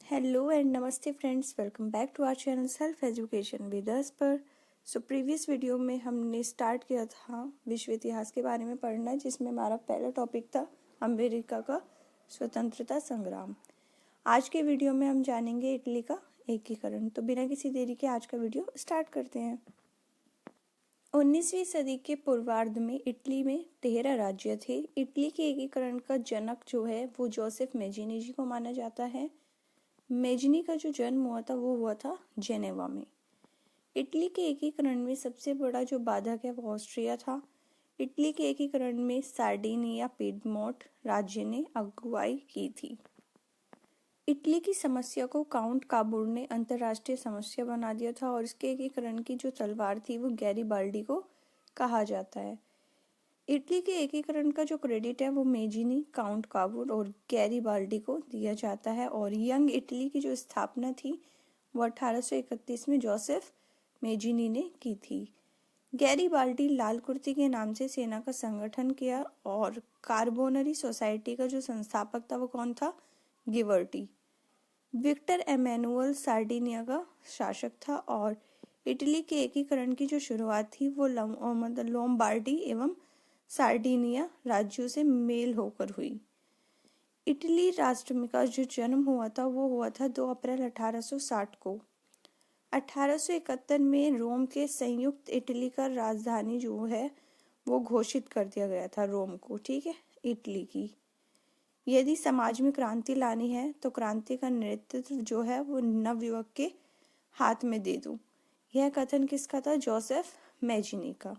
Hello and नमस्ते friends, welcome back to our channel self education with us पर। Previous video में हमने start किया था विश्व इतिहास के बारे में पढ़ना, जिसमें हमारा पहला टॉपिक था अमेरिका का स्वतंत्रता संग्राम। आज के वीडियो में हम जानेंगे इटली का एकीकरण। तो बिना किसी देरी के आज का वीडियो स्टार्ट करते हैं। 19वीं सदी के पूर्वार्ध में इटली में 13 राज्य थे। इटली के एकीकरण का जनक जो है वो जोसेफ मेजिनी जी को माना जाता है। मेजिनी का जो जन्म हुआ था वो हुआ था जेनेवा में। इटली के एकीकरण में सबसे बड़ा जो बाधक है वो ऑस्ट्रिया था। इटली के एकीकरण में सार्डिनिया पिडमोंट राज्य ने अगुवाई की थी। इटली की समस्या को काउंट काबूर ने अंतर्राष्ट्रीय समस्या बना दिया था और इसके एकीकरण की जो तलवार थी वो गैरीबाल्डी को कहा जाता है। इटली के एकीकरण का जो क्रेडिट है वो मेजिनी, काउंट काबूर और गैरीबाल्डी को दिया जाता है। और यंग इटली की जो स्थापना थी वो 1831 में जोसेफ मेजिनी ने की थी। गैरीबाल्डी लाल कुर्ती के नाम से सेना का संगठन किया और कार्बोनरी सोसाइटी का जो संस्थापक था वो कौन था? गिवर्टी। विक्टर एमेनुअल सार्डिनिया का शासक था और इटली के एकीकरण की जो शुरुआत थी वो लोम्बार्डी एवं सार्डिनिया राज्यों से मेल होकर हुई। इटली राष्ट्र का जो जन्म हुआ था वो हुआ था 2 अप्रैल 1860 को। 1871 में रोम के संयुक्त इटली का राजधानी जो है वो घोषित कर दिया गया था रोम को, ठीक है, इटली की। यदि समाज में क्रांति लानी है तो क्रांति का नेतृत्व जो है वो नवयुवक के हाथ में दे दूं। यह कथन किसका था? जोसेफ मेजिनी का।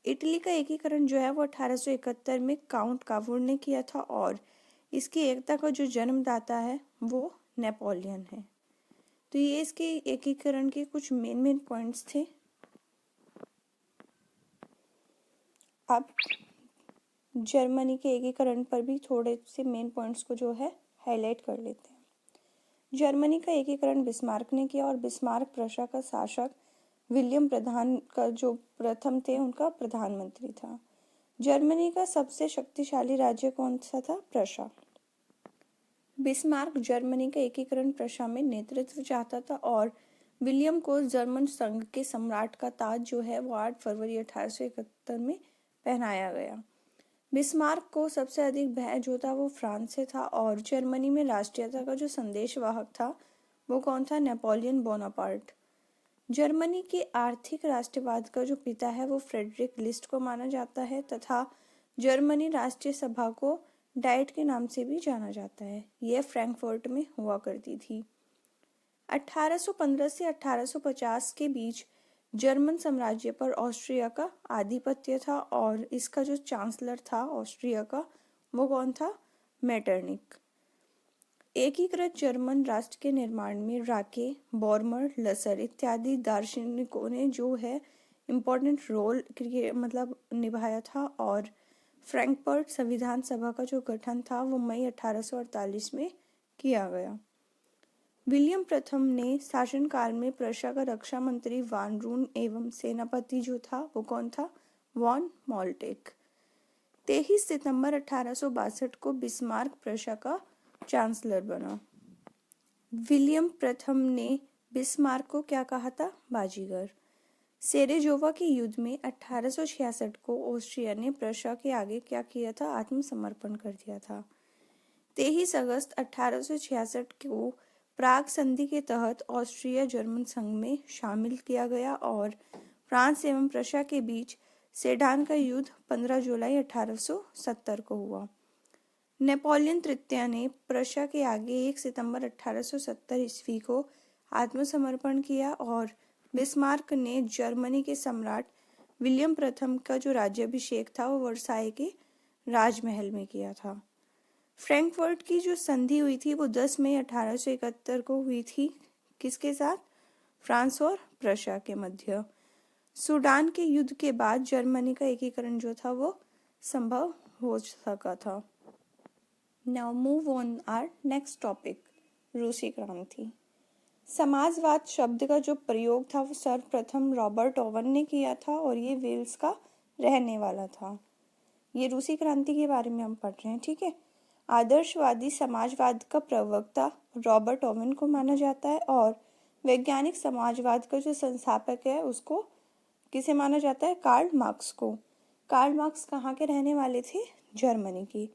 इटली का एकीकरण जो है वो 1871 में काउंट काबूर ने किया था और इसकी एकता का जो जन्मदाता है वो नेपोलियन है। तो ये इसके एकीकरण के कुछ मेन पॉइंट्स थे। अब जर्मनी के एकीकरण पर भी थोड़े से मेन पॉइंट्स को जो है हाईलाइट कर लेते हैं। जर्मनी का एकीकरण बिस्मार्क ने किया और बिस्मार्क प्रशा का शासक विलियम प्रधान का जो प्रथम थे उनका प्रधानमंत्री था। जर्मनी का सबसे शक्तिशाली राज्य कौन सा था? प्रशा। बिस्मार्क जर्मनी का एकीकरण प्रशा में नेतृत्व चाहता था और विलियम को जर्मन संघ के सम्राट का ताज जो है वो 8 फरवरी 1871 में पहनाया गया। बिस्मार्क को सबसे अधिक भय जो था वो फ्रांस से था और जर्मनी में राष्ट्रीयता का जो संदेशवाहक था वो कौन था? Napoleon Bonaparte. जर्मनी के आर्थिक राष्ट्रवाद का जो पिता है वो फ्रेडरिक लिस्ट को माना जाता है तथा जर्मनी राष्ट्रीय सभा को डाइट के नाम से भी जाना जाता है। यह फ्रैंकफर्ट में हुआ करती थी। 1815 से 1850 के बीच जर्मन साम्राज्य पर ऑस्ट्रिया का आधिपत्य था और इसका जो चांसलर था ऑस्ट्रिया का वो कौन था? मेटरनिक। एकीकृत जर्मन राष्ट्र के निर्माण में राके, बॉर्मर, लसर इत्यादि दार्शनिकों ने जो है इम्पोर्टेंट रोल निभाया था और फ्रैंकफर्ट संविधान सभा का जो गठन था वो मई 1848 में किया गया। विलियम प्रथम ने शासनकाल में प्रशा का रक्षा मंत्री वान रून एवं सेनापति जो था वो कौन था? वॉन मोल्टेक। 23 सितंबर 1862 को बिस्मार्क प्रशा का चांसलर बना। विलियम प्रथम ने बिस्मार्क को क्या कहा था? बाजीगर। सेरेजोवा के युद्ध में 1866 को ऑस्ट्रिया ने प्रशा के आगे क्या किया था? आत्मसमर्पण कर दिया था। 23 अगस्त 1866 को प्राग संधि के तहत ऑस्ट्रिया जर्मन संघ में शामिल किया गया और फ्रांस एवं प्रशा के बीच सेडान का युद्ध 15 जुलाई 1870 को हुआ। नेपोलियन तृतीय ने प्रशा के आगे 1 सितंबर 1870 ईस्वी को आत्मसमर्पण किया और बिस्मार्क ने जर्मनी के सम्राट विलियम प्रथम का जो राज्याभिषेक था वो वर्साई के राजमहल में किया था। फ्रैंकफर्ट की जो संधि हुई थी वो 10 मई 1871 को हुई थी। किसके साथ? फ्रांस और प्रशा के मध्य। सूडान के युद्ध के बाद जर्मनी का एकीकरण जो था वो संभव हो सका था। Now move on our next topic, रूसी क्रांति। समाजवाद शब्द का जो प्रयोग था वो सर्वप्रथम रॉबर्ट ओवन ने किया था और ये वेल्स का रहने वाला था। ये रूसी क्रांति के बारे में हम पढ़ रहे हैं, ठीक है। आदर्शवादी समाजवाद का प्रवक्ता रॉबर्ट ओवन को माना जाता है और वैज्ञानिक समाजवाद का जो संस्थापक है उसको किसे माना जाता है? कार्ल मार्क्स को। कार्ल मार्क्स कहाँ के रहने वाले थे? जर्मनी की।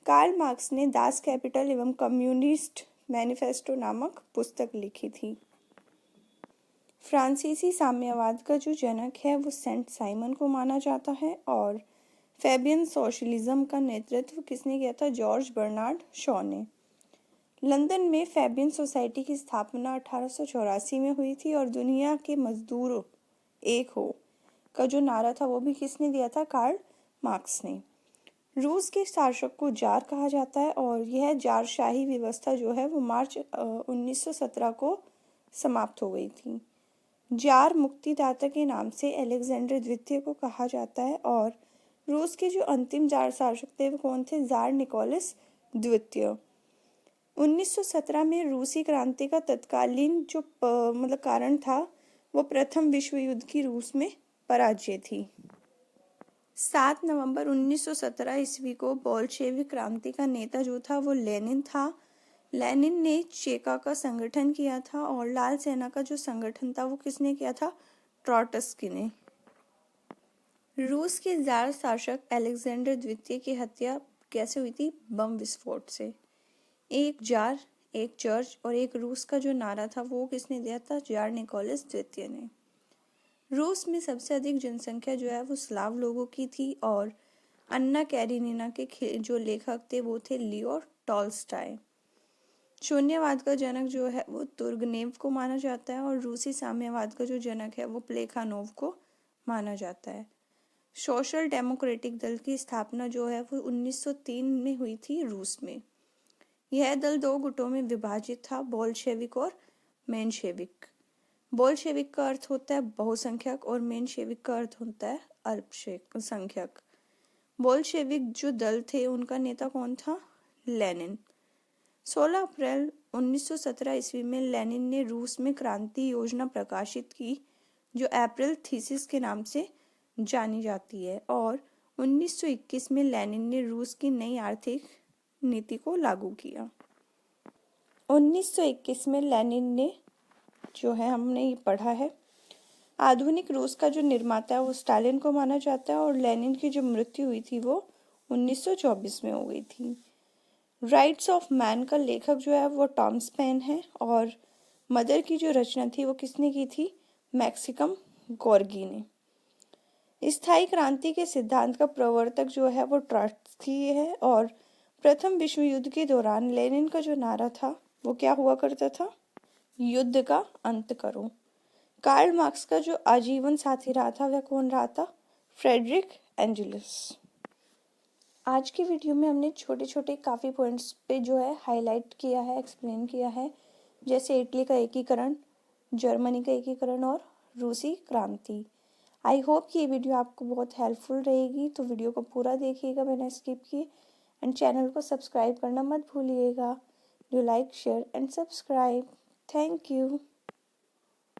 कार्ल मार्क्स ने दास कैपिटल एवं कम्युनिस्ट मैनिफेस्टो नामक पुस्तक लिखी थी। फ्रांसीसी साम्यवाद का जो जनक है वो सेंट साइमन को माना जाता है और फैबियन सोशलिज्म का नेतृत्व किसने किया था? जॉर्ज बर्नार्ड शॉ ने। लंदन में फैबियन सोसाइटी की स्थापना 1884 में हुई थी और दुनिया के मजदूर एक हो का जो नारा था वो भी किसने दिया था? कार्ल मार्क्स ने। रूस के शासक को जार कहा जाता है और यह जारशाही व्यवस्था जो है वो मार्च 1917 को समाप्त हो गई थी। जार मुक्तिदाता के नाम से अलेक्जेंडर द्वितीय को कहा जाता है और रूस के जो अंतिम जार शासक थे वो कौन थे? जार निकोलस द्वितीय। 1917 में रूसी क्रांति का तत्कालीन जो कारण था वो प्रथम विश्व युद्ध की रूस में पराजय थी। 7 नवंबर 1917 ईस्वी को बोल्शेविक क्रांति का नेता जो था वो लेनिन था। लेनिन ने चेका का संगठन किया था और लाल सेना का जो संगठन था वो किसने किया था? ट्रॉट्स्की ने। रूस के जार शासक अलेक्जेंडर द्वितीय की हत्या कैसे हुई थी? बम विस्फोट से। एक जार, एक चर्च और एक रूस का जो नारा था वो किसने दिया था? जार निकोलस द्वितीय ने। रूस में सबसे अधिक जनसंख्या जो है वो स्लाव लोगों की थी और अन्ना कैरेनिना के जो लेखक थे वो थे लियो टॉल्स्टॉय। शून्यवाद का जनक जो है वो तुर्गनेव को माना जाता है और रूसी साम्यवाद का जो जनक है वो प्लेखानोव को माना जाता है। सोशल डेमोक्रेटिक दल की स्थापना जो है वो 1903 में हुई थी रूस में। यह दल 2 गुटों में विभाजित था, बोल्शेविक और मेनशेविक। बोल्शेविक का अर्थ होता है बहुसंख्यक और मेनशेविक का अर्थ होता है अल्पसंख्यक। बोल्शेविक जो दल थे उनका नेता कौन था? लेनिन। 16 अप्रैल 1917 ईस्वी में लेनिन ने रूस में क्रांति योजना प्रकाशित की जो अप्रैल थीसिस के नाम से जानी जाती है और 1921 में लेनिन ने रूस की नई आर्थिक नीति को लागू किया। 1921 में लेनिन ने जो है हमने ये पढ़ा है आधुनिक रूस का जो निर्माता है वो स्टालिन को माना जाता है और लेनिन की जो मृत्यु हुई थी वो 1924 में हो गई थी। राइट्स ऑफ मैन का लेखक जो है वो टॉमस पेन है और मदर की जो रचना थी वो किसने की थी? मैक्सिकम गोर्गी ने। स्थायी क्रांति के सिद्धांत का प्रवर्तक जो है वो ट्रॉट्स्की है और प्रथम विश्व युद्ध के दौरान लेनिन का जो नारा था वो क्या हुआ करता था? युद्ध का अंत करो। कार्ल मार्क्स का जो आजीवन साथी रहा था वह कौन रहा था? Friedrich Engels. आज की वीडियो में हमने छोटे छोटे काफ़ी पॉइंट्स पे जो है हाईलाइट किया है, एक्सप्लेन किया है, जैसे इटली का एकीकरण, जर्मनी का एकीकरण और रूसी क्रांति। आई होप कि ये वीडियो आपको बहुत हेल्पफुल रहेगी, तो वीडियो को पूरा देखिएगा बिना स्किप किए एंड चैनल को सब्सक्राइब करना मत भूलिएगा। Do like, share and subscribe. Thank you.